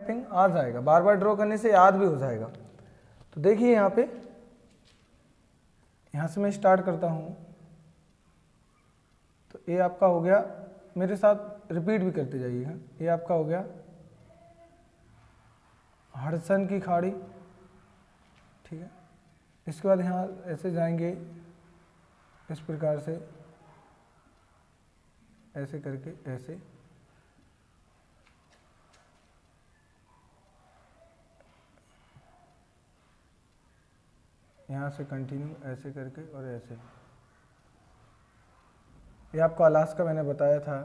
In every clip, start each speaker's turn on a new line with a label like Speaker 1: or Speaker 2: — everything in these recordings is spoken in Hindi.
Speaker 1: मैपिंग आ जाएगा, बार बार ड्रॉ करने से याद भी हो जाएगा। तो देखिए यहाँ पे, यहाँ से मैं स्टार्ट करता हूँ, तो ये आपका हो गया, मेरे साथ रिपीट भी करते जाइएगा। ये आपका हो गया हडसन की खाड़ी, ठीक है। इसके बाद यहाँ ऐसे जाएंगे इस प्रकार से, ऐसे करके ऐसे, यहाँ से कंटिन्यू ऐसे करके और ऐसे। ये आपको अलास्का मैंने बताया था,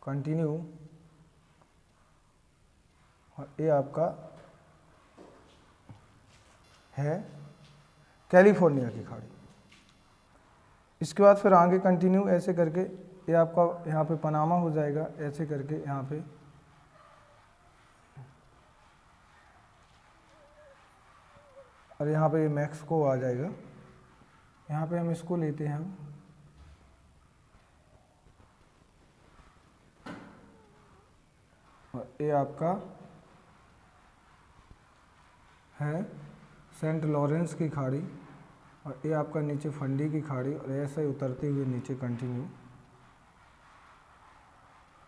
Speaker 1: कंटिन्यू, और ये आपका है कैलिफोर्निया की खाड़ी। इसके बाद फिर आगे कंटिन्यू ऐसे करके, ये आपका यहाँ पे पनामा हो जाएगा, ऐसे करके यहाँ पे, और यहाँ पे ये मैक्सिको आ जाएगा। यहाँ पे हम इसको लेते हैं, और ये आपका है सेंट लॉरेंस की खाड़ी, और ये आपका नीचे फंडी की खाड़ी, और ऐसे उतरते हुए नीचे कंटिन्यू।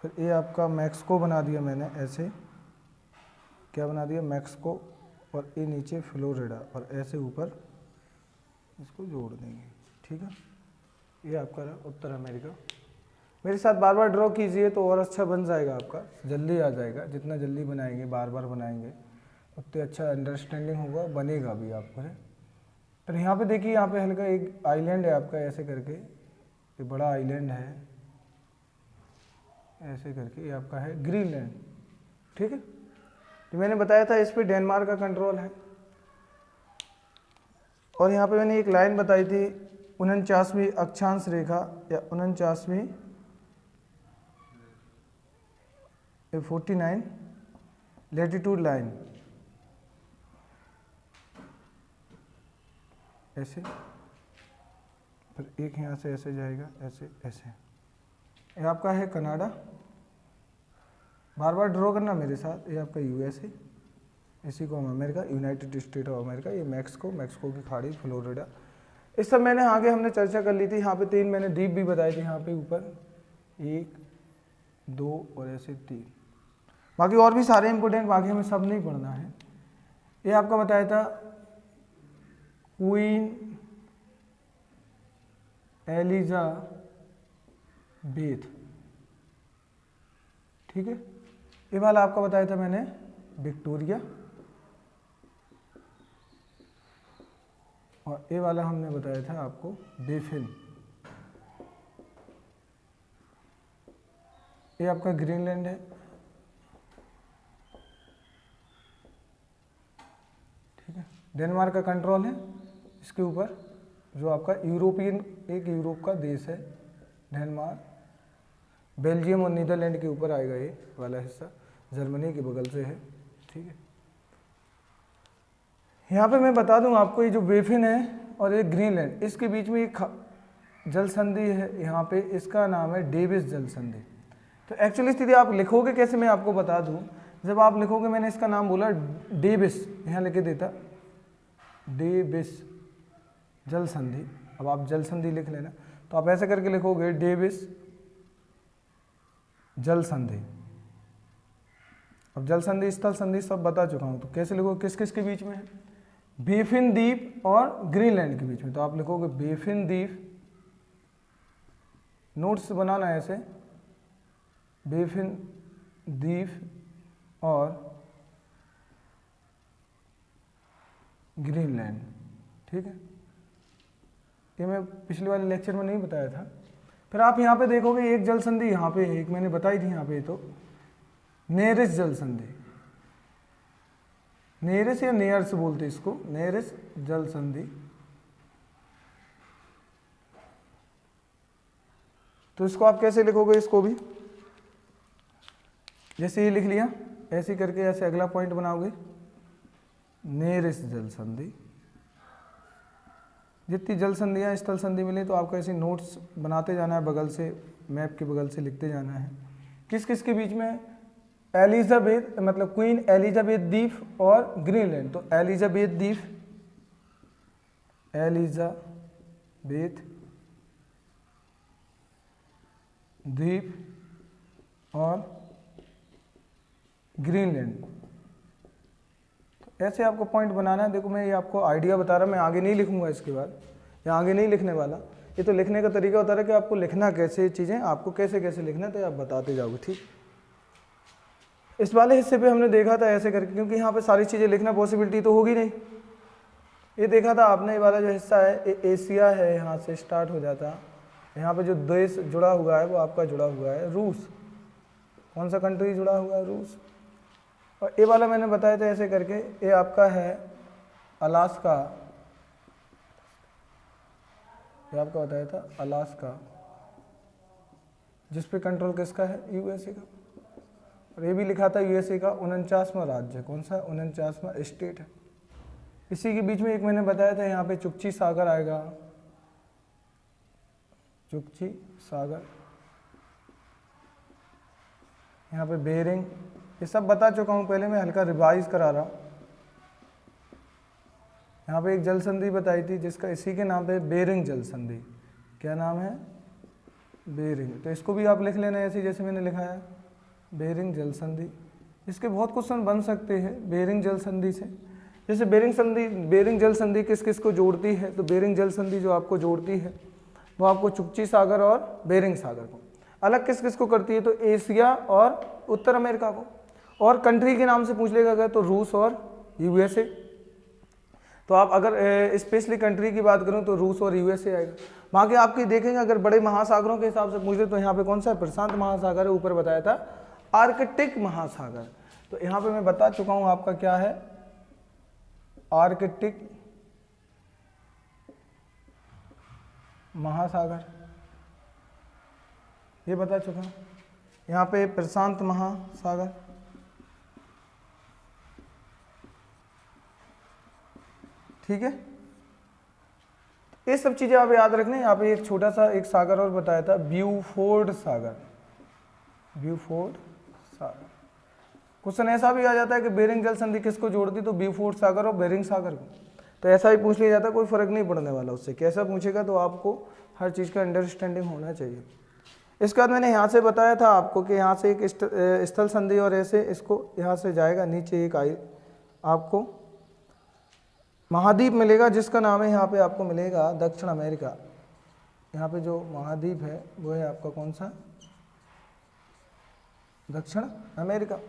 Speaker 1: फिर ये आपका मैक्सिको बना दिया मैंने, ऐसे क्या बना दिया, मैक्सिको, और ये नीचे फ्लोरिडा, और ऐसे ऊपर इसको जोड़ देंगे, ठीक है। ये आपका रहा उत्तर अमेरिका। मेरे साथ बार बार ड्रॉ कीजिए तो और अच्छा बन जाएगा, आपका जल्दी आ जाएगा। जितना जल्दी बनाएंगे, बार बार बनाएंगे, उतने अच्छा अंडरस्टैंडिंग होगा, बनेगा भी आपको है। तो यहाँ पे देखिए, यहाँ पे हल्का एक आइलैंड है आपका, ऐसे करके, ये बड़ा आइलैंड है, ऐसे करके, ये आपका है ग्रीनलैंड, ठीक है। तो मैंने बताया था इस पे डेनमार्क का कंट्रोल है। और यहाँ पे मैंने एक लाइन बताई थी, 49वीं अक्षांश रेखा या 49वीं 49 लैटिट्यूड लाइन, ऐसे, फिर एक यहाँ से ऐसे जाएगा, ऐसे ऐसे। ये आपका है कनाडा, बार बार ड्रॉ करना मेरे साथ। ये आपका यूएसए, इसी को हम America, United state of America. ये मैक्सिको, मैक्सिको की खाड़ी, फ्लोरिडा। इस सब मैंने आगे हमने चर्चा कर ली थी। यहाँ पे 3 मैंने द्वीप भी बताए थे, यहाँ पे ऊपर 1 2 और ऐसे 3। बाकी और भी सारे इंपॉर्टेंट, बाकी हमें सब नहीं पढ़ना है। ये आपका बताया था क्वीन एलिजाबेथ, ठीक है। ये वाला आपका बताया था मैंने विक्टोरिया, और ये वाला हमने बताया था आपको बेफिन। ये आपका ग्रीनलैंड है, ठीक है। डेनमार्क का कंट्रोल है इसके ऊपर, जो आपका यूरोपियन, एक यूरोप का देश है डेनमार्क। बेल्जियम और नीदरलैंड के ऊपर आएगा ये वाला हिस्सा, जर्मनी के बगल से है, ठीक है। यहाँ पे मैं बता दूं आपको, ये जो बेफिन है और ये ग्रीनलैंड, इसके बीच में एक जल संधि है यहाँ पे, इसका नाम है डेविस जल संधि। तो एक्चुअली स्थिति आप लिखोगे कैसे, मैं आपको बता दूं। जब आप लिखोगे, मैंने इसका नाम बोला डेविस, यहाँ लिखे देता डेविस जल संधि। अब आप जल संधि लिख लेना, तो आप ऐसे करके लिखोगे डेविस जल संधि। अब जल संधि, स्थल संधि सब बता चुका हूं, तो कैसे लिखोगे, किस किस के बीच में है, बेफिन द्वीप और ग्रीनलैंड के बीच में। तो आप लिखोगे बेफिन द्वीप, नोट्स बनाना है ऐसे, बेफिन द्वीप और ग्रीनलैंड, ठीक है। ये मैं पिछले वाले लेक्चर में नहीं बताया था। फिर आप यहाँ पे देखोगे एक जल संधि यहाँ पे एक मैंने बताई थी, यहाँ पे तो नेरिस जल संधि, नेरिस या नेयर्स बोलते इसको, नेरिस जल संधि। तो इसको आप कैसे लिखोगे, इसको भी जैसे ये लिख लिया, ऐसे करके ऐसे अगला पॉइंट बनाओगे, नेरिस जल संधि। जितनी जल संधियाँ स्थल संधि मिले तो आपको ऐसे नोट्स बनाते जाना है, बगल से मैप के बगल से लिखते जाना है किस किस के बीच में? एलिजाबेथ मतलब क्वीन एलिजाबेथ द्वीप और ग्रीनलैंड। तो एलिजाबेथ द्वीप, एलिजाबेथ द्वीप और ग्रीनलैंड। तो ऐसे आपको पॉइंट बनाना है। देखो मैं ये आपको आइडिया बता रहा, मैं आगे नहीं लिखूंगा इसके बाद, या आगे नहीं लिखने वाला। ये तो लिखने का तरीका होता है कि आपको लिखना कैसे, चीज़ें आपको कैसे कैसे लिखना है, तो आप बताते जाओगे। ठीक, इस वाले हिस्से पे हमने देखा था ऐसे करके, क्योंकि यहाँ पे सारी चीज़ें लिखना पॉसिबिलिटी तो होगी नहीं। ये देखा था आपने, ये वाला जो हिस्सा है ये एशिया है, यहाँ से स्टार्ट हो जाता। यहाँ पे जो देश जुड़ा हुआ है वो आपका जुड़ा हुआ है रूस। कौन सा कंट्री जुड़ा हुआ है? रूस। और ये वाला मैंने बताया था ऐसे करके, ये आपका है अलास्का, ये आपका बताया था अलास्का, जिस पे कंट्रोल किसका है? यूएसए का। और ये भी लिखा था यूएसए का 49वां राज्य। कौन सा? 49वां स्टेट है। इसी के बीच में एक मैंने बताया था यहाँ पे चुकची सागर आएगा, चुकची सागर। यहाँ पे बेरिंग, ये सब बता चुका हूँ पहले, मैं हल्का रिवाइज करा रहा। यहाँ पे एक जल संधि बताई थी जिसका इसी के नाम पे बेरिंग जल संधि। क्या नाम है? बेरिंग। तो इसको भी आप लिख लेना ऐसे जैसे मैंने लिखा है, बेरिंग जल संधि। इसके बहुत क्वेश्चन बन सकते हैं बेरिंग जल संधि से। जैसे बेरिंग जल संधि किस किस को जोड़ती है? तो बेरिंग जल संधि जो आपको जोड़ती है वो आपको चुकची सागर और बेरिंग सागर को अलग किस किस को करती है? तो एशिया और उत्तर अमेरिका को। और कंट्री के नाम से पूछ लेगा अगर तो रूस और यूएसए। तो आप अगर स्पेशली कंट्री की बात करूं तो रूस और यूएसए आएगा। बाकी आपके देखेंगे अगर बड़े महासागरों के हिसाब से पूछ ले तो यहाँ पे कौन सा है? प्रशांत महासागर है। ऊपर बताया था आर्कटिक महासागर। तो यहाँ पे मैं बता चुका हूँ आपका क्या है? आर्कटिक महासागर, ये बता चुका हूँ। यहाँ पे प्रशांत महासागर, ठीक है। ये सब चीजें आप याद रखना। यहाँ पे एक छोटा सा एक सागर और बताया था, ब्यूफोर्ड सागर। ब्यूफोर्ड सागर। क्वेश्चन ऐसा भी आ जाता है कि बेरिंग जल संधि किसको जोड़ती? तो ब्यूफोर्ड सागर और बेरिंग सागर को। तो ऐसा ही पूछ लिया जाता है, कोई फर्क नहीं पड़ने वाला उससे, कैसा पूछेगा तो आपको हर चीज़ का अंडरस्टैंडिंग होना चाहिए। इसके बाद मैंने यहाँ से बताया था आपको कि यहाँ से एक स्थल संधि और ऐसे इसको यहाँ से जाएगा नीचे एक आपको महाद्वीप मिलेगा जिसका नाम है यहाँ पे आपको मिलेगा दक्षिण अमेरिका। यहाँ पे जो महाद्वीप है वो है आपका कौन सा? दक्षिण अमेरिका।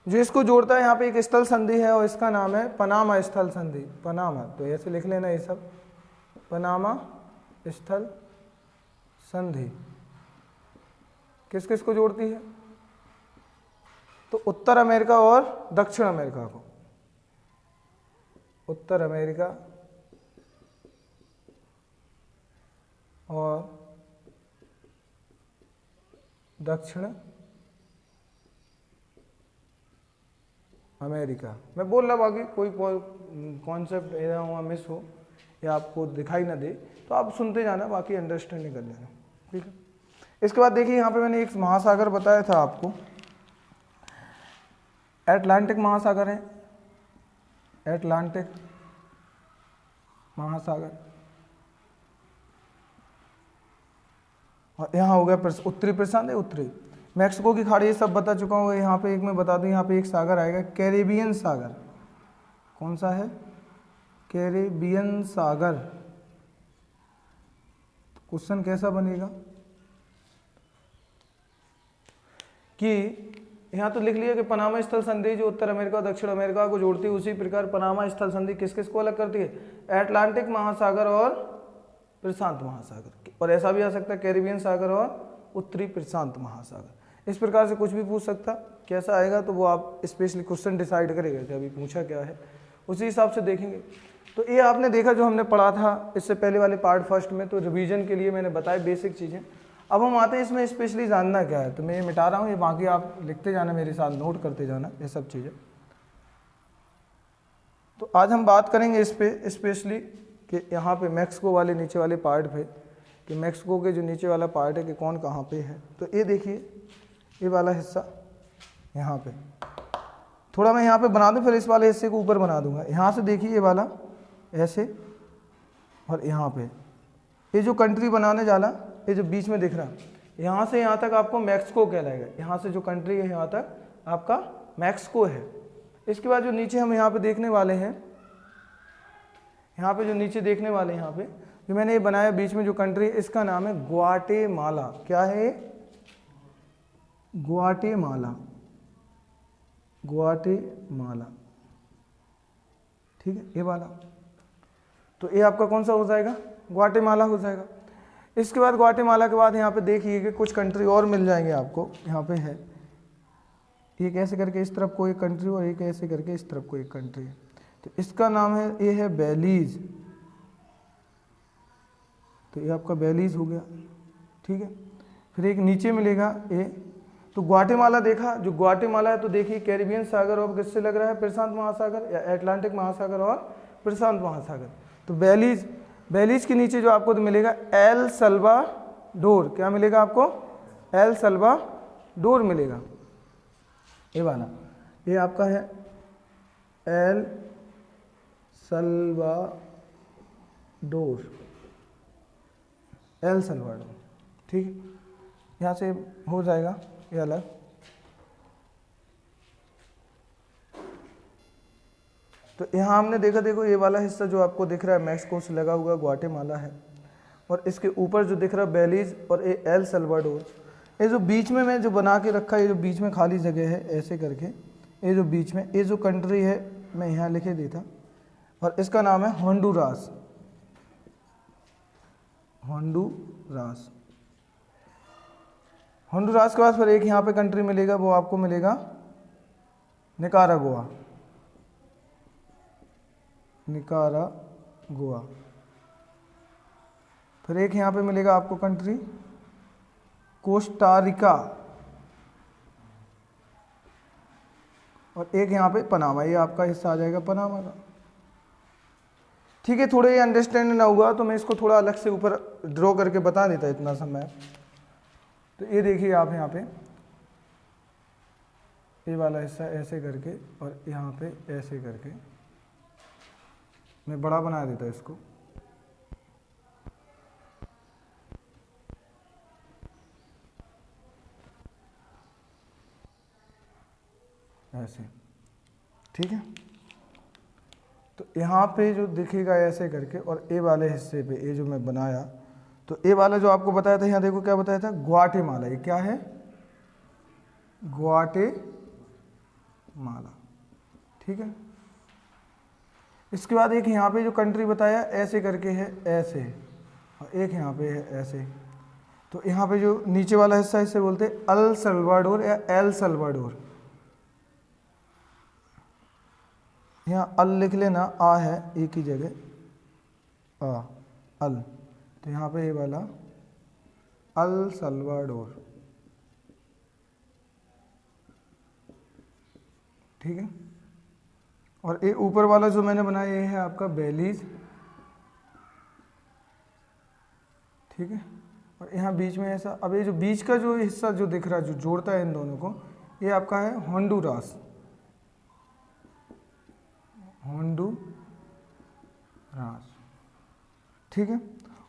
Speaker 1: जो इसको जोड़ता है यहाँ पे एक स्थल संधि है और इसका नाम है पनामा स्थल संधि। पनामा, तो ऐसे लिख लेना ये सब, पनामा स्थल संधि किस किस को जोड़ती है? तो उत्तर अमेरिका और दक्षिण अमेरिका को। उत्तर अमेरिका और दक्षिण अमेरिका। मैं बोल रहा बाकी कोई कॉन्सेप्ट ऐसा हुआ मिस हो या आपको दिखाई ना दे तो आप सुनते जाना, बाकी अंडरस्टैंडिंग कर लेना, ठीक है। इसके बाद देखिए यहाँ पे मैंने एक महासागर बताया था आपको, अटलांटिक महासागर है, अटलांटिक महासागर। और यहाँ हो गया उत्तरी प्रशांत है, उत्तरी मैक्सिको की खाड़ी, ये सब बता चुका हूँ। यहाँ पे एक मैं बता दूँ, यहाँ पे एक सागर आएगा कैरेबियन सागर। कौन सा है? कैरेबियन सागर। क्वेश्चन कैसा बनेगा कि यहाँ तो लिख लिया कि पनामा स्थल संधि जो उत्तर अमेरिका और दक्षिण अमेरिका को जोड़ती है, उसी प्रकार पनामा स्थल संधि किस किस को अलग करती है? अटलांटिक महासागर और प्रशांत महासागर। और ऐसा भी आ सकता है कैरिबियन सागर और उत्तरी प्रशांत महासागर। इस प्रकार से कुछ भी पूछ सकता, कैसा आएगा तो वो आप स्पेशली क्वेश्चन डिसाइड करेगा कि अभी पूछा क्या है, उसी हिसाब से देखेंगे। तो ये आपने देखा जो हमने पढ़ा था इससे पहले वाले पार्ट फर्स्ट में, तो रिवीजन के लिए मैंने बताया बेसिक चीज़ें। अब हम आते हैं इसमें स्पेशली जानना क्या है, तो मैं ये मिटा रहा हूँ, ये बाकी आप लिखते जाना, मेरे साथ नोट करते जाना ये सब चीज़ें। तो आज हम बात करेंगे इस पे स्पेशली कि यहाँ पे मैक्सिको वाले नीचे वाले पार्ट पे, कि मैक्सिको के जो नीचे वाला पार्ट है कि कौन कहाँ पे है। तो ये देखिए ये वाला हिस्सा यहाँ पे, थोड़ा मैं यहाँ पे बना दूँ, फिर इस वाले हिस्से को ऊपर बना दूंगा। यहाँ से देखिए ये वाला ऐसे, और यहाँ पे ये जो कंट्री बनाने जाला, ये जो बीच में दिख रहा है, यहाँ से यहाँ तक आपको मैक्सिको कहलाएगा। यहाँ से जो कंट्री है यहाँ तक आपका मैक्सिको है। इसके बाद जो नीचे हम यहाँ पे देखने वाले हैं, यहाँ पे जो नीचे देखने वाले हैं, यहाँ पे जो मैंने ये बनाया बीच में जो कंट्री है, इसका नाम है ग्वाटेमाला। क्या है? ग्वाटेमाला, ग्वाटेमाला, ठीक है, ये वाला। तो ये आपका कौन सा हो जाएगा? ग्वाटेमाला हो जाएगा। इसके बाद ग्वाटेमाला के बाद यहाँ पे देखिए कि कुछ कंट्री और मिल जाएंगे आपको। यहाँ पे है एक ऐसे करके इस तरफ को एक कंट्री, और एक ऐसे करके इस तरफ को एक कंट्री है। तो इसका नाम है, ये है बेलीज। तो ये आपका बेलीज हो गया, ठीक है। फिर एक नीचे मिलेगा ये, तो ग्वाटेमाला देखा, जो ग्वाटेमाला है तो देखिए कैरिबियन सागर और किससे लग रहा है? प्रशांत महासागर या अटलांटिक महासागर और प्रशांत महासागर। तो बेलीज, बेलीज के नीचे जो आपको तो मिलेगा एल सल्वाडोर। क्या मिलेगा आपको? एल सल्वाडोर मिलेगा, ये वाला। ये आपका है एल सल्वाडोर, एल सल्वाडोर, ठीक है। यहाँ से हो जाएगा ये अलग। तो यहाँ हमने देखा, देखो ये वाला हिस्सा जो आपको दिख रहा है मैक्सिको से लगा हुआ ग्वाटेमाला है, और इसके ऊपर जो दिख रहा है बेलीज और ये एल सल्वाडोर। ये जो बीच में मैं जो बना के रखा है, ये जो बीच में खाली जगह है ऐसे करके, ये जो बीच में ये जो कंट्री है मैं यहाँ लिखे देता, और इसका नाम है होंडुरास, होंडुरास। होंडुरास के बाद फिर एक यहाँ पे कंट्री मिलेगा, वो आपको मिलेगा निकारागुआ, निकारागुआ। फिर एक यहाँ पे मिलेगा आपको कंट्री कोस्टा रिका, और एक यहाँ पे पनामा। ये आपका हिस्सा आ जाएगा पनामा का, ठीक है। थोड़े ये अंडरस्टैंड ना हुआ तो मैं इसको थोड़ा अलग से ऊपर ड्रॉ करके बता देता इतना समय। तो ये देखिए आप यहाँ पे ये वाला हिस्सा ऐसे करके, और यहाँ पे ऐसे करके मैं बड़ा बना देता इसको, ऐसे, ठीक है। तो यहाँ पे जो दिखेगा ऐसे करके, और ए वाले हिस्से पे ये जो मैं बनाया, तो ए वाला जो आपको बताया था, यहाँ देखो क्या बताया था? ग्वाटेमाला। ये क्या है? ग्वाटेमाला, ठीक है। इसके बाद एक यहाँ पे जो कंट्री बताया ऐसे करके है, ऐसे, और एक यहाँ पे है ऐसे। तो यहाँ पे जो नीचे वाला हिस्सा इसे बोलते हैं अल सल्वाडोर या एल सल्वाडोर। यहाँ अल लिख लेना, आ है एक ही जगह, आ, अल। तो यहाँ पे ये वाला अल सल्वाडोर, ठीक है। और ये ऊपर वाला जो मैंने बनाया ये है आपका बेलीज, ठीक है। और यहाँ बीच में ऐसा, अब ये जो बीच का जो हिस्सा जो दिख रहा है जो जोड़ता है इन दोनों को, ये आपका है होंडुरास, होंडुरास, ठीक है।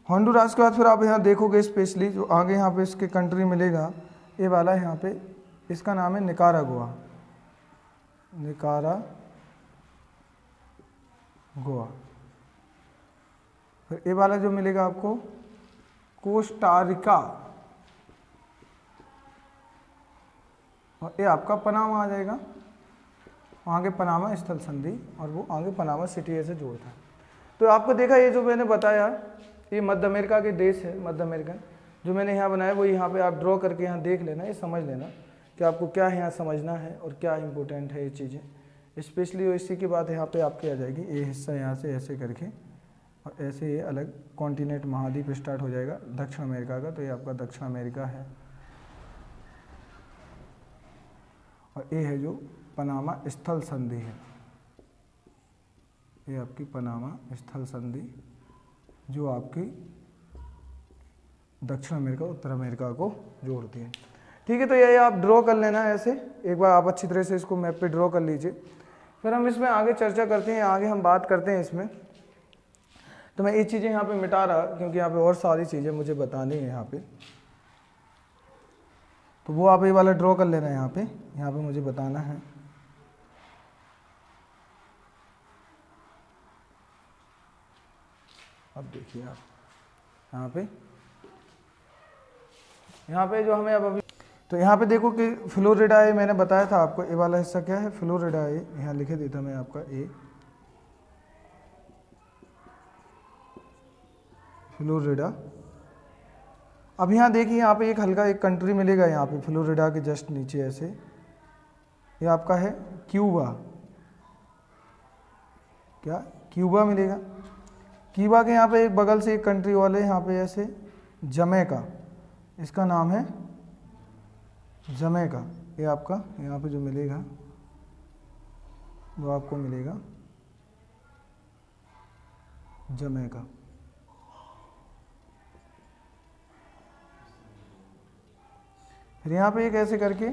Speaker 1: होंडुरास के बाद फिर आप यहाँ देखोगे स्पेशली जो आगे यहाँ पे इसके कंट्री मिलेगा, ये वाला यहाँ पे, इसका नाम है निकारागुआ, निकारागुआ। फिर ये वाला जो मिलेगा आपको कोस्टा रिका, और ये आपका पनामा आ जाएगा। आगे पनामा स्थल संधि, और वो आगे पनामा सिटी से जोड़ता है। तो आपको देखा ये जो मैंने बताया, ये मध्य अमेरिका के देश है, मध्य अमेरिकन जो मैंने यहाँ बनाया वो यहाँ पे आप ड्रॉ करके यहाँ देख लेना, ये समझ लेना कि आपको क्या यहाँ समझना है और क्या इंपॉर्टेंट है ये चीज़ें। स्पेशली इसी की बात यहाँ पे आपके आ जाएगी, ये हिस्सा यहाँ से ऐसे करके, और ऐसे ये अलग कॉन्टिनेंट महाद्वीप स्टार्ट हो जाएगा दक्षिण अमेरिका का। तो ये आपका दक्षिण अमेरिका है, और ये है जो पनामा स्थल संधि है, ये आपकी पनामा स्थल संधि जो आपकी दक्षिण अमेरिका उत्तर अमेरिका को जोड़ती है। ठीक है, तो ये आप ड्रॉ कर लेना ऐसे, एक बार आप अच्छी तरह से इसको मैप पे ड्रॉ कर लीजिए, फिर हम इसमें आगे चर्चा करते हैं, आगे हम बात करते हैं इसमें। तो मैं ये चीज़ें यहाँ पे मिटा रहा क्योंकि यहाँ पे और सारी चीज़ें मुझे बतानी है यहाँ पे, तो वो आप ये वाला ड्रॉ कर लेना है यहाँ पे मुझे बताना है। अब देखिए आप यहाँ पे जो हमें अब अभी, तो यहाँ पे देखो कि फ्लोरिडा ए, मैंने बताया था आपको ये वाला हिस्सा क्या है, फ्लोरिडा ए, यहाँ लिखे देता मैं आपका ए, फ्लोरिडा। अब यहाँ देखिए यहाँ पे एक हल्का एक कंट्री मिलेगा यहाँ पे फ्लोरिडा के जस्ट नीचे ऐसे, ये आपका है क्यूबा, क्या क्यूबा मिलेगा। क्यूबा के यहाँ पे एक बगल से एक कंट्री वाले यहाँ पे ऐसे जमैका, इसका नाम है जमैका, ये आपका यहाँ पे जो मिलेगा वो आपको मिलेगा जमैका। फिर यहाँ पे एक ऐसे करके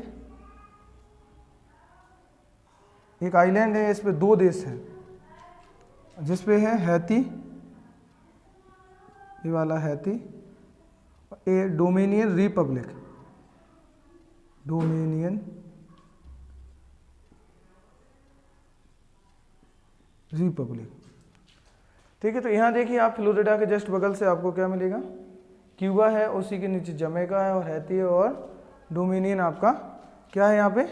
Speaker 1: एक आइलैंड है, इस पे 2 देश है, जिस पे है हैती, ये वाला हैती, ए डोमिनियन रिपब्लिक, डोमिनियन रिपब्लिक। ठीक है, तो यहाँ देखिए आप फ्लोरिडा के जस्ट बगल से आपको क्या मिलेगा, क्यूबा है, उसी के नीचे जमैका है और हैती है, और डोमिनियन आपका क्या है यहाँ पे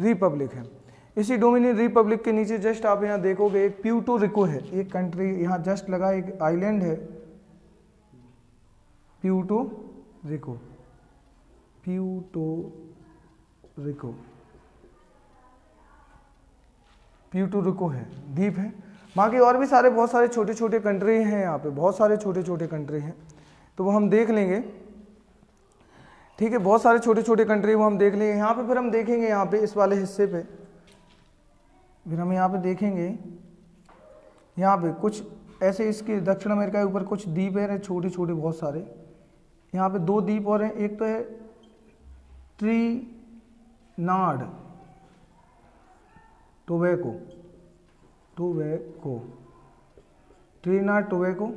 Speaker 1: रिपब्लिक है। इसी डोमिनियन रिपब्लिक के नीचे जस्ट आप यहाँ देखोगे एक प्यूर्टो रिको है, एक कंट्री यहाँ जस्ट लगा, एक आइलैंड है Puerto Rico, Puerto Rico, Puerto Rico है, द्वीप है। बाकी और भी सारे बहुत सारे छोटे छोटे कंट्री हैं यहाँ पे, बहुत सारे छोटे छोटे कंट्री हैं, तो वो हम देख लेंगे। ठीक है, बहुत सारे छोटे छोटे कंट्री वो हम देख लेंगे यहाँ पे। फिर हम देखेंगे यहाँ पे इस वाले हिस्से पे, फिर हम यहाँ पे देखेंगे यहाँ पे कुछ ऐसे इसके दक्षिण अमेरिका के ऊपर कुछ द्वीप है छोटे छोटे बहुत सारे, यहाँ पे 2 द्वीप और हैं, एक तो है ट्रिनाड टोबैको, ट्रिनाड टोबैको,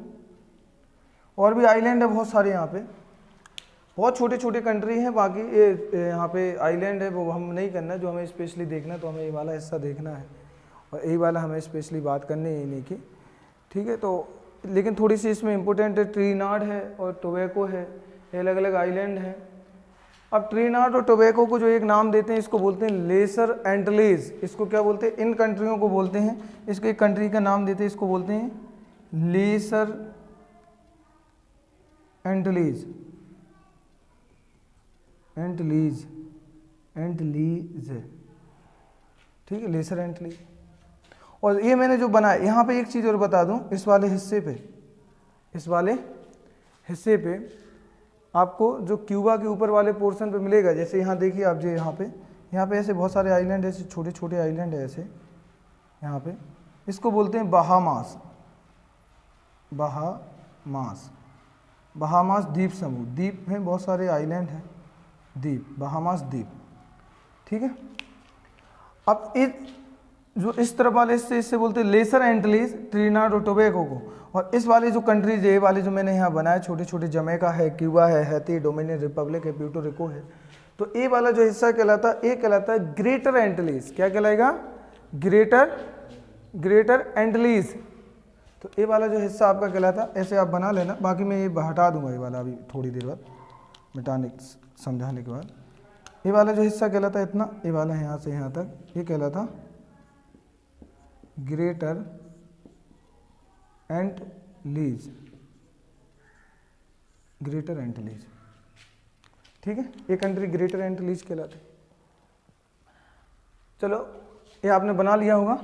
Speaker 1: और भी आइलैंड है बहुत सारे यहाँ पे, बहुत छोटे छोटे कंट्री हैं। बाकी ये यहाँ पे आइलैंड है वो हम नहीं करना, जो हमें स्पेशली देखना है तो हमें ये वाला हिस्सा देखना है, और यही वाला हमें स्पेशली बात करनी है इन्हीं की। ठीक है, तो लेकिन थोड़ी सी इसमें इम्पोर्टेंट है, ट्रिनाड है और टोबैको है, ये अलग अलग आइलैंड हैं। अब ट्रिनाड और टोबैको को जो एक नाम देते हैं, इसको बोलते हैं लेसर एंटिलेज, इसको क्या बोलते हैं, इन कंट्रियों को बोलते हैं, इसको एक कंट्री का नाम देते हैं, इसको बोलते हैं लेसर एंटिलेज, एंटिलीज, ठीक है, लेसर एंटिलीज। और ये मैंने जो बनाया यहाँ पे एक चीज़ और बता दूँ, इस वाले हिस्से पे आपको जो क्यूबा के ऊपर वाले पोर्शन पे मिलेगा, जैसे यहाँ देखिए आप, जो यहाँ पे ऐसे बहुत सारे आइलैंड, ऐसे छोटे छोटे आइलैंड है ऐसे यहाँ पे, इसको बोलते हैं बहामास, बहामास द्वीप समूह, द्वीप में बहुत सारे आइलैंड हैं, द्वीप, बहामास द्वीप। ठीक है, अब जो इस तरफ वाले इससे बोलते हैं लेसर एंटिलीज, ट्रिनाड और टोबैको को, और इस वाले जो कंट्रीज है, ये वाले जो मैंने यहाँ बनाए छोटे छोटे, जमैका है, क्यूबा है, हैती, डोमिनियन रिपब्लिक है, प्यूर्टो रिको है, तो ये वाला जो हिस्सा कहलाता है, ये कहलाता है ग्रेटर एंटिलीज। क्या कहलाएगा, ग्रेटर एंटिलीज। तो ये वाला जो हिस्सा आपका कहलाता है, ऐसे आप बना लेना, बाकी मैं ये हटा दूंगा ये वाला अभी थोड़ी देर बाद, मिटाने समझाने के बाद। ये वाला जो हिस्सा कहलाता है इतना, ये वाला यहाँ से यहाँ तक, ये कहलाता ग्रेटर एंटिलीज, ग्रेटर एंटिलीज। ठीक है, ये कंट्री ग्रेटर एंटिलीज कहलाते। चलो, ये आपने बना लिया होगा।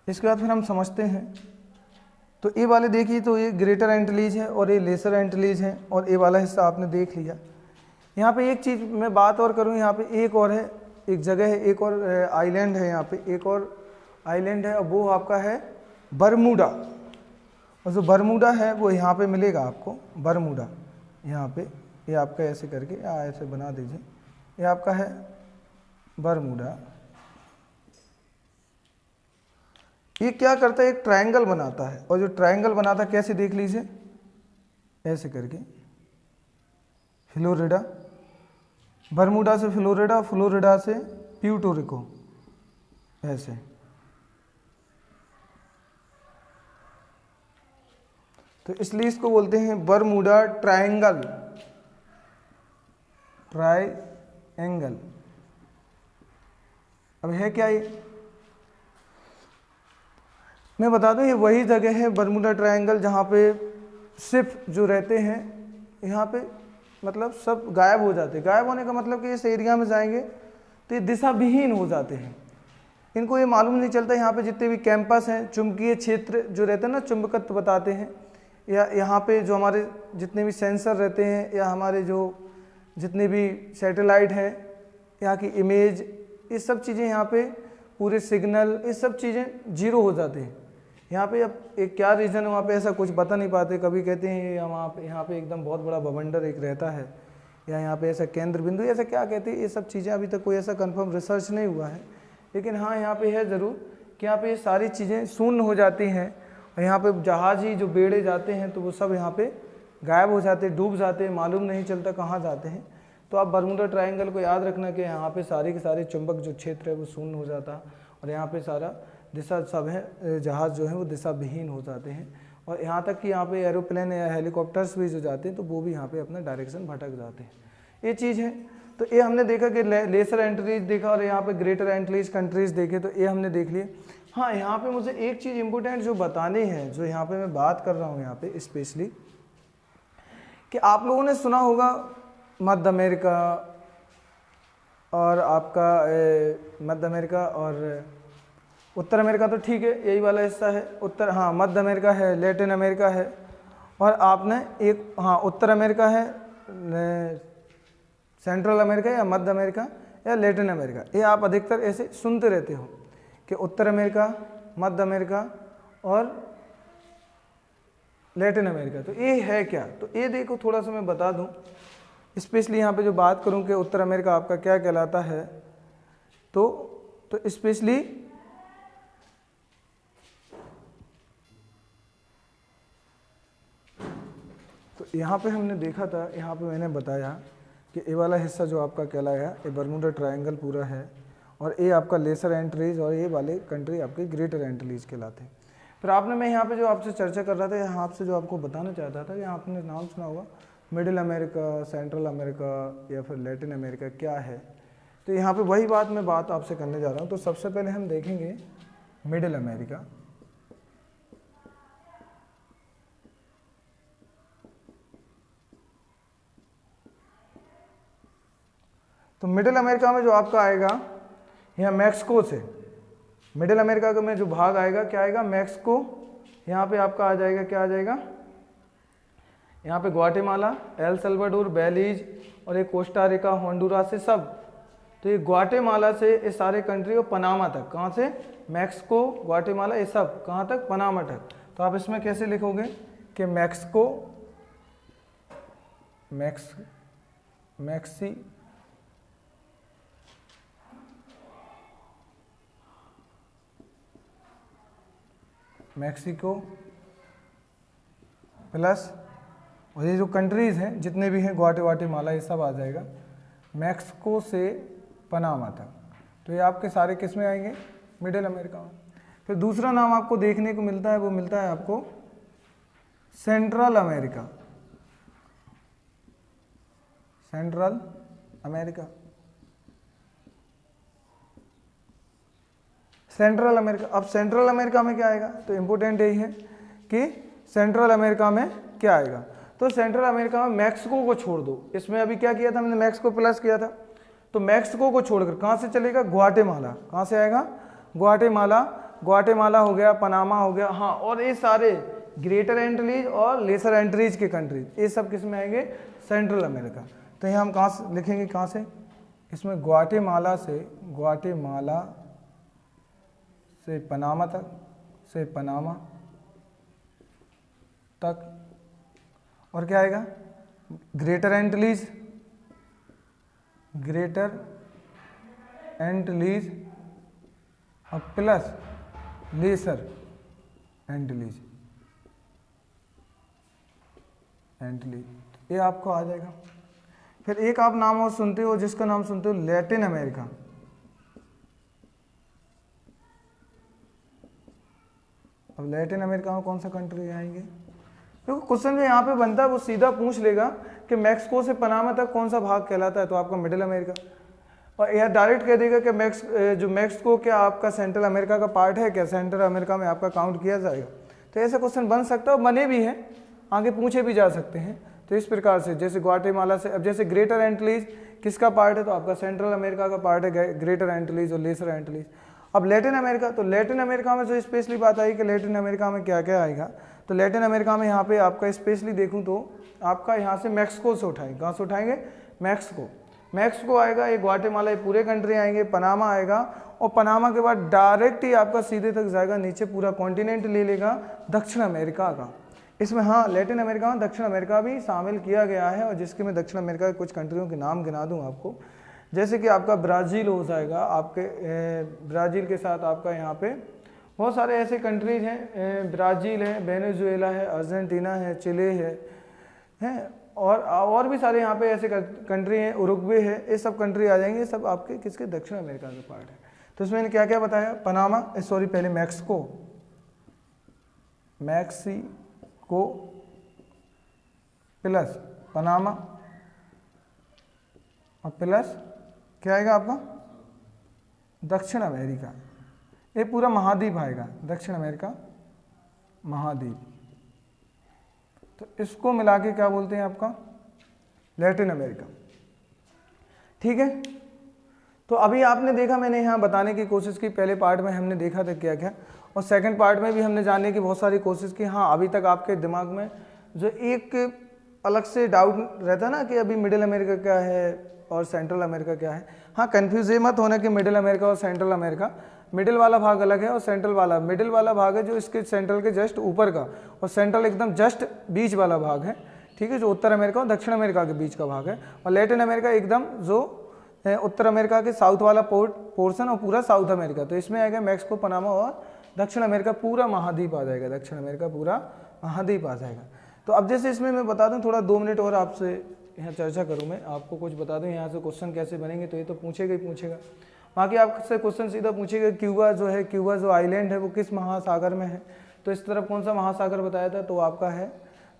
Speaker 1: इसके बाद फिर हम समझते हैं, तो ये वाले देखिए, तो ये ग्रेटर एंटिलीज है और ये लेसर एंटिलीज है, और ये वाला हिस्सा आपने देख लिया। यहाँ पे एक चीज़ मैं बात और करूँ, यहाँ पे एक और है, एक जगह है, एक और आइलैंड है, यहाँ पे एक और आइलैंड है, और वो आपका है बरमूडा। और जो बरमूडा है वो यहाँ पे मिलेगा आपको, बरमूडा यहाँ पे ये आपका ऐसे करके ऐसे बना दीजिए, ये आपका है बरमूडा। ये क्या करता है, एक ट्रायंगल बनाता है, और जो ट्रायंगल बनाता है कैसे देख लीजिए, ऐसे करके फ्लोरिडा, बरमूडा से फ्लोरिडा, फ्लोरिडा से प्यूर्टो ऐसे। तो इसलिए इसको बोलते हैं बरमूडा ट्रायंगल, ट्रायंगल। अब है क्या ये, मैं बता दूं, ये वही जगह है बरमूडा ट्रायंगल जहाँ पे सिर्फ जो रहते हैं यहाँ पे मतलब सब गायब हो जाते हैं। गायब होने का मतलब कि इस एरिया में जाएंगे तो ये दिशा विहीन हो जाते हैं, इनको ये मालूम नहीं चलता। यहाँ पे जितने भी कैंपस हैं, चुंबकीय क्षेत्र जो रहते हैं ना, चुंबकत्व बताते हैं, या यहाँ पे जो हमारे जितने भी सेंसर रहते हैं, या हमारे जो जितने भी सैटेलाइट हैं, यहाँ की इमेज, ये सब चीज़ें यहाँ पे पूरे सिग्नल, ये सब चीज़ें जीरो हो जाते हैं यहाँ पे। अब एक क्या रीज़न है वहाँ पे, ऐसा कुछ बता नहीं पाते। कभी कहते हैं वहाँ पे यहाँ पे एकदम बहुत बड़ा भवंडर एक रहता है, या यहाँ पे ऐसा केंद्र बिंदु, ऐसा क्या कहते हैं, ये सब चीज़ें अभी तक कोई ऐसा कंफर्म रिसर्च नहीं हुआ है। लेकिन हाँ, यहाँ पे है ज़रूर कि यहाँ पे ये सारी चीज़ें शून्य हो जाती हैं, और यहाँ पे जहाज ही जो बेड़े जाते हैं तो वो सब यहाँ पे गायब हो जाते, डूब जाते, मालूम नहीं चलता कहाँ जाते हैं। तो आप बरमूडा ट्रायंगल को याद रखना कि यहाँ पे सारे के सारे चुंबक जो क्षेत्र है वो शून्य हो जाता है, और यहाँ पे सारा दिशा सब है, जहाज़ जो है वो दिशा विहीन हो जाते हैं। और यहाँ तक कि यहाँ पे एरोप्लेन या हेलीकॉप्टर्स भी जो जाते हैं तो वो भी यहाँ पे अपना डायरेक्शन भटक जाते हैं। ये चीज़ है। तो ये हमने देखा कि लेसर एंट्रीज देखा, और यहाँ पे ग्रेटर एंट्रीज कंट्रीज देखे, तो ये हमने देख लिए। हाँ, यहाँ पे मुझे एक चीज़ इम्पोर्टेंट जो बतानी है, जो यहाँ पे मैं बात कर रहा हूँ यहाँ पे स्पेशली, कि आप लोगों ने सुना होगा मध्य अमेरिका और आपका मध्य अमेरिका और उत्तर अमेरिका, तो ठीक है यही वाला हिस्सा है उत्तर, हाँ मध्य अमेरिका है, लैटिन अमेरिका है, और आपने एक, हाँ उत्तर अमेरिका है, सेंट्रल अमेरिका या मध्य अमेरिका या लैटिन अमेरिका, ये आप अधिकतर ऐसे सुनते रहते हो कि उत्तर अमेरिका, मध्य अमेरिका और लैटिन अमेरिका। तो ये है क्या, तो ये देखो थोड़ा सा मैं बता दूं, स्पेशली यहाँ पे जो बात करूं कि उत्तर अमेरिका आपका क्या कहलाता है, तो स्पेशली तो यहाँ पे हमने देखा था, यहाँ पे मैंने बताया कि ये वाला हिस्सा जो आपका कहलाया, ये बरमूडा ट्रायंगल पूरा है, और ये आपका लेसर एंट्रीज, और ये वाले कंट्री आपके ग्रेटर एंट्रीज कहलाते हैं। फिर आपने, मैं यहाँ पे जो आपसे चर्चा कर रहा था, यहाँ आपसे जो आपको बताना चाहता था, यहाँ आपने नाम सुना होगा मिडिल अमेरिका, सेंट्रल अमेरिका या फिर लैटिन अमेरिका क्या है। तो यहाँ पे वही बात आपसे करने जा रहा हूँ। तो सबसे पहले हम देखेंगे मिडिल अमेरिका। तो मिडिल अमेरिका में जो आपका आएगा यहाँ मैक्सिको से, मिडिल अमेरिका का में जो भाग आएगा क्या आएगा, मैक्सिको। यहाँ पे आपका आ जाएगा, क्या आ जाएगा, यहाँ पे ग्वाटेमाला, एल सल्वाडोर, बेलीज और ये कोस्टा रिका, होंडुरास से सब। तो ये ग्वाटेमाला से ये सारे कंट्री और पनामा तक, कहाँ से, मैक्सिको, ग्वाटेमाला, ये सब कहाँ तक, पनामा तक। तो आप इसमें कैसे लिखोगे कि मैक्सिको, मैक्सिको प्लस, और ये जो कंट्रीज़ हैं जितने भी हैं, ग्वाटेमाला, ये सब आ जाएगा मैक्सिको से पनामा तक। तो ये आपके सारे किस में आएंगे, मिडिल अमेरिका में। फिर दूसरा नाम आपको देखने को मिलता है, वो मिलता है आपको central America. Central America, central America. अब सेंट्रल अमेरिका में क्या आएगा, तो इम्पोर्टेंट यही है कि सेंट्रल अमेरिका में क्या आएगा। तो सेंट्रल अमेरिका में मैक्सिको को छोड़ दो, इसमें अभी क्या किया था हमने, मैक्सिको प्लस किया था। तो मैक्सिको को छोड़कर कहाँ से चलेगा, ग्वाटेमाला। कहाँ से आएगा, ग्वाटेमाला। ग्वाटेमाला हो गया, पनामा हो गया, हाँ, और ये सारे ग्रेटर एंट्रीज और लेसर एंट्रीज के कंट्रीज, ये सब किस में आएंगे, सेंट्रल अमेरिका। तो यहाँ हम कहाँ से लिखेंगे, कहाँ से, इसमें ग्वाटेमाला से पनामा तक, से पनामा तक, और क्या आएगा, ग्रेटर एंटिलीज, ग्रेटर एंटिलीज और प्लस लेसर एंटिलीज, ये आपको आ जाएगा। फिर एक आप नाम और सुनते हो जिसका नाम सुनते हो लैटिन अमेरिका। अब लैटिन अमेरिका में कौन सा कंट्री आएंगे? देखो क्वेश्चन जो यहाँ पे बनता है वो सीधा पूछ लेगा कि मैक्सिको से पनामा तक कौन सा भाग कहलाता है, तो आपका मिडिल अमेरिका। और यह डायरेक्ट कह देगा कि मैक्सिको क्या आपका सेंट्रल अमेरिका का पार्ट है क्या, सेंट्रल अमेरिका में आपका काउंट किया जाएगा। तो ऐसा क्वेश्चन बन सकता है, बने भी हैं, आगे पूछे भी जा सकते हैं। तो इस प्रकार से जैसे ग्वाटेमाला से, अब जैसे ग्रेटर एंटिलीज किसका पार्ट है, तो आपका सेंट्रल अमेरिका का पार्ट है ग्रेटर एंटिलीज और लेसर एंटिलीज। अब लैटिन अमेरिका, तो लैटिन अमेरिका में जो स्पेशली बात आई कि लैटिन अमेरिका में क्या क्या आएगा, तो लैटिन अमेरिका में यहाँ पे आपका स्पेशली देखूँ तो आपका यहाँ से मैक्सिको से उठाएंगे। कहाँ से उठाएंगे? मैक्सिको। मैक्सिको आएगा, ये ग्वाटेमाला, ये पूरे कंट्री आएंगे, पनामा आएगा, और पनामा के बाद डायरेक्ट ही आपका सीधे तक जाएगा नीचे, पूरा कॉन्टिनेंट ले लेगा दक्षिण अमेरिका का। इसमें हाँ लैटिन अमेरिका में दक्षिण अमेरिका भी शामिल किया गया है, और जिसके मैं दक्षिण अमेरिका के कुछ कंट्रियों के नाम गिना दूँ आपको। जैसे कि आपका ब्राज़ील हो जाएगा, आपके ब्राज़ील के साथ आपका यहाँ पे बहुत सारे ऐसे कंट्रीज हैं, ब्राज़ील है, वेनेजुएला है, अर्जेंटीना है, चिले है और भी सारे यहाँ पे ऐसे कंट्री हैं, उरुग्वे है, ये सब कंट्री आ जाएंगे। ये सब आपके किसके? दक्षिण अमेरिका के पार्ट है। तो इसमें मैंने क्या क्या बताया? पनामा, सॉरी पहले मैक्सिको प्लस पनामा और प्लस क्या आएगा आपका? दक्षिण अमेरिका। ये पूरा महाद्वीप आएगा, दक्षिण अमेरिका महाद्वीप। तो इसको मिला के क्या बोलते हैं आपका? Latin America. ठीक है, तो अभी आपने देखा, मैंने यहाँ बताने की कोशिश की, पहले पार्ट में हमने देखा था क्या क्या, और सेकंड पार्ट में भी हमने जानने की बहुत सारी कोशिश की। हाँ, अभी तक आपके दिमाग में जो एक अलग से डाउट रहता ना कि अभी मिडिल अमेरिका क्या है और सेंट्रल अमेरिका क्या है। हाँ, कन्फ्यूज ये मत होना कि मिडिल अमेरिका और सेंट्रल अमेरिका, मिडिल वाला भाग अलग है और सेंट्रल वाला, मिडिल वाला भाग है जो इसके सेंट्रल के जस्ट ऊपर का, और सेंट्रल एकदम जस्ट बीच वाला भाग है। ठीक है, जो उत्तर अमेरिका और दक्षिण अमेरिका के बीच का भाग है, और लैटिन अमेरिका एकदम जो उत्तर अमेरिका के साउथ वाला पोर्शन और पूरा साउथ अमेरिका। तो इसमें आएगा मैक्सिको, पनामा और दक्षिण अमेरिका, पूरा महाद्वीप आ जाएगा, दक्षिण अमेरिका पूरा महाद्वीप आ जाएगा। तो अब जैसे इसमें मैं बता दूं, थोड़ा 2 मिनट और आपसे यहाँ चर्चा करूँ, मैं आपको कुछ बता दूं यहाँ से क्वेश्चन कैसे बनेंगे। तो ये तो पूछेगा ही पूछेगा, बाकी आपसे क्वेश्चन सीधा पूछेगा क्यूबा जो है, क्यूबा जो आइलैंड है वो किस महासागर में है, तो इस तरफ कौन सा महासागर बताया था, तो आपका है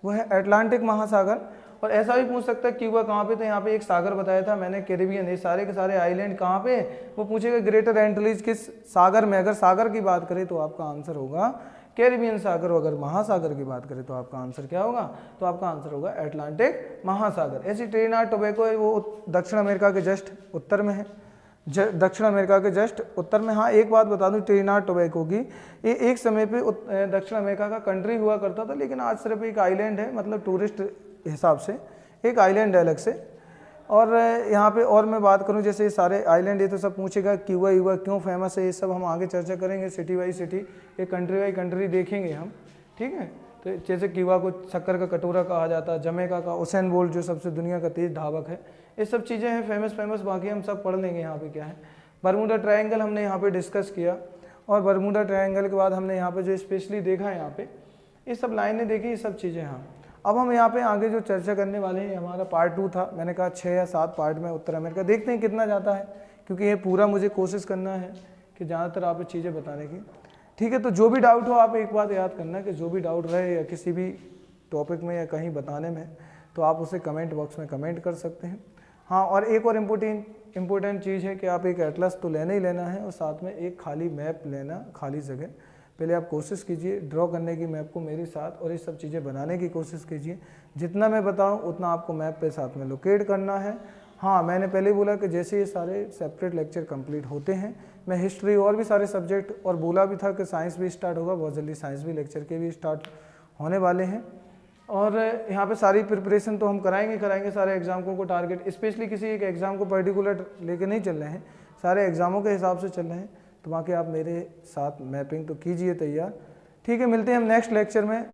Speaker 1: वो है अटलांटिक महासागर। और ऐसा भी पूछ सकता है क्यूबा कहाँ पे, तो यहाँ पे एक सागर बताया था मैंने, कैरिबियन। ये सारे के सारे आइलैंड कहाँ पे, वो पूछेगा ग्रेटर एंटिलीज किस सागर में। अगर सागर की बात करें तो आपका आंसर होगा कैरिबियन सागर, अगर महासागर की बात करें तो आपका आंसर क्या होगा, तो आपका आंसर होगा अटलांटिक महासागर। ऐसी ट्रिनिडाद टोबैगो है, वो दक्षिण अमेरिका के जस्ट उत्तर में है, दक्षिण अमेरिका के जस्ट उत्तर में। हाँ, एक बात बता दूं ट्रिनिडाद टोबैगो की, ये एक समय पे दक्षिण अमेरिका का कंट्री हुआ करता था, लेकिन आज सिर्फ एक आइलैंड है, मतलब टूरिस्ट हिसाब से एक आइलैंड है अलग से। और यहाँ पे और मैं बात करूँ, जैसे सारे आइलैंड, ये तो सब पूछेगा क्यूबा युवा क्यों फेमस है, ये सब हम आगे चर्चा करेंगे, सिटी बाई सिटी, ये कंट्री बाई कंट्री देखेंगे हम। ठीक है, तो जैसे क्यूबा को शक्कर का कटोरा कहा जाता है, जमैका का उसेन बोल्ट जो सबसे दुनिया का तेज धावक है, ये सब चीज़ें हैं फेमस। बाकी हम सब पढ़ लेंगे यहाँ पे क्या है। बरमूडा ट्रायंगल हमने यहाँ पे डिस्कस किया, और बरमूडा ट्रायंगल के बाद हमने यहाँ पे जो स्पेशली देखा है, यहाँ पे ये सब लाइनें देखी, ये सब चीज़ें। हाँ, अब हम यहाँ पे आगे जो चर्चा करने वाले हैं, हमारा पार्ट 2 था, मैंने कहा 6 या 7 पार्ट में उत्तर अमेरिका, देखते हैं कितना जाता है, क्योंकि ये पूरा मुझे कोशिश करना है कि ज़्यादातर आप चीज़ें बताने की। ठीक है, तो जो भी डाउट हो आप एक बात याद करना कि जो भी डाउट रहे या किसी भी टॉपिक में या कहीं बताने में, तो आप उसे कमेंट बॉक्स में कमेंट कर सकते हैं। हाँ, और एक और इम्पोर्टेंट चीज़ है कि आप एक एटलस तो लेना ही लेना है, और साथ में एक खाली मैप लेना, खाली जगह। पहले आप कोशिश कीजिए ड्रॉ करने की मैप को मेरे साथ, और ये सब चीज़ें बनाने की कोशिश कीजिए। जितना मैं बताऊं उतना आपको मैप पे साथ में लोकेट करना है। हाँ, मैंने पहले बोला कि जैसे ये सारे सेपरेट लेक्चर कंप्लीट होते हैं, मैं हिस्ट्री और भी सारे सब्जेक्ट, और बोला भी था कि साइंस भी स्टार्ट होगा, बहुत जल्दी साइंस भी लेक्चर के भी स्टार्ट होने वाले हैं। और यहाँ पे सारी प्रिपरेशन तो हम कराएंगे सारे एग्जामों को टारगेट, स्पेशली किसी एक एग्ज़ाम को पर्टिकुलर लेके नहीं चल रहे हैं, सारे एग्जामों के हिसाब से चल रहे हैं। तो बाकी आप मेरे साथ मैपिंग तो कीजिए तैयार। ठीक है, मिलते हैं हम नेक्स्ट लेक्चर में।